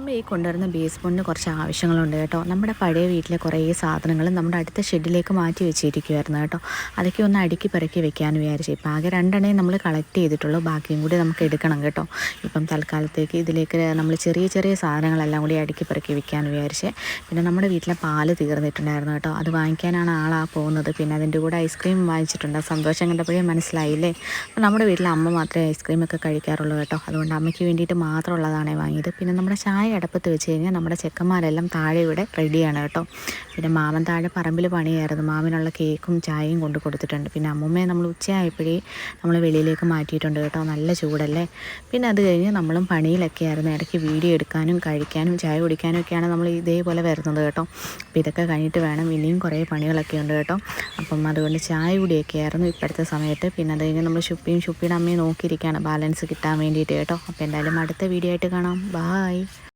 അമ്മ ഈ കൊണ്ടുവരുന്ന ബേസ് ബോണിന് കുറച്ച് ആവശ്യങ്ങളുണ്ട് കേട്ടോ. നമ്മുടെ പഴയ വീട്ടിലെ കുറേ സാധനങ്ങൾ നമ്മുടെ അടുത്ത ഷെഡിലേക്ക് മാറ്റി വെച്ചിരിക്കുമായിരുന്നു കേട്ടോ. അതൊക്കെ ഒന്ന് അടുക്കി പെറുക്കി വെക്കാമെന്ന് വിചാരിച്ചു. ഇപ്പം ആകെ 2 നമ്മൾ കളക്ട് ചെയ്തിട്ടുള്ളൂ, ബാക്കിയും കൂടി നമുക്ക് എടുക്കണം കേട്ടോ. ഇപ്പം തൽക്കാലത്തേക്ക് ഇതിലേക്ക് നമ്മൾ ചെറിയ ചെറിയ സാധനങ്ങളെല്ലാം കൂടി അടുക്കി പെറുക്കി വെക്കാമെന്ന് വിചാരിച്ചേ. പിന്നെ നമ്മുടെ വീട്ടിലെ പാല് തീർന്നിട്ടുണ്ടായിരുന്നു കേട്ടോ, അത് വാങ്ങിക്കാനാണ് പോകുന്നത്. പിന്നെ അതിൻ്റെ കൂടെ ഐസ്ക്രീം വാങ്ങിച്ചിട്ടുണ്ട്. സന്തോഷം കണ്ടപ്പോഴേ മനസ്സിലായില്ലേ. അപ്പം നമ്മുടെ വീട്ടിലെ അമ്മ മാത്രമേ ഐസ്ക്രീമൊക്കെ കഴിക്കാറുള്ളൂ കേട്ടോ, അതുകൊണ്ട് അമ്മയ്ക്ക് വേണ്ടിയിട്ട് മാത്രമുള്ളതാണ് വാങ്ങിയത്. പിന്നെ നമ്മുടെ ചായ അടുപ്പത്ത് വെച്ച് കഴിഞ്ഞാൽ നമ്മുടെ ചെക്കന്മാരെല്ലാം താഴെ ഇവിടെ റെഡിയാണ് കേട്ടോ. പിന്നെ മാമൻ താഴെ പറമ്പിൽ പണിയായിരുന്നു, മാമിനുള്ള കേക്കും ചായയും കൊണ്ട് കൊടുത്തിട്ടുണ്ട്. പിന്നെ അമ്മൂമ്മയെ നമ്മൾ ഉച്ചയായപ്പോഴേ നമ്മൾ വെളിയിലേക്ക് മാറ്റിയിട്ടുണ്ട് കേട്ടോ, നല്ല ചൂടല്ലേ. പിന്നെ അത് കഴിഞ്ഞ് നമ്മളും പണിയിലൊക്കെ ആയിരുന്നു. ഇടയ്ക്ക് വീഡിയോ എടുക്കാനും കഴിക്കാനും ചായ കുടിക്കാനും ഒക്കെയാണ് നമ്മൾ ഇതേപോലെ വരുന്നത് കേട്ടോ. അപ്പോൾ ഇതൊക്കെ കഴിഞ്ഞിട്ട് വേണം, ഇനിയും കുറേ പണികളൊക്കെ ഉണ്ട് കേട്ടോ. അപ്പം അതുകൊണ്ട് ചായ കുടിയൊക്കെ ആയിരുന്നു ഇപ്പോഴത്തെ സമയത്ത്. പിന്നെ അത് കഴിഞ്ഞ് നമ്മൾ ഷുപ്പിയുടെ അമ്മയെ നോക്കിയിരിക്കുകയാണ് ബാലൻസ് കിട്ടാൻ വേണ്ടിയിട്ട് കേട്ടോ. അപ്പോൾ എന്തായാലും അടുത്ത വീഡിയോ ആയിട്ട് കാണാം. ബായ്.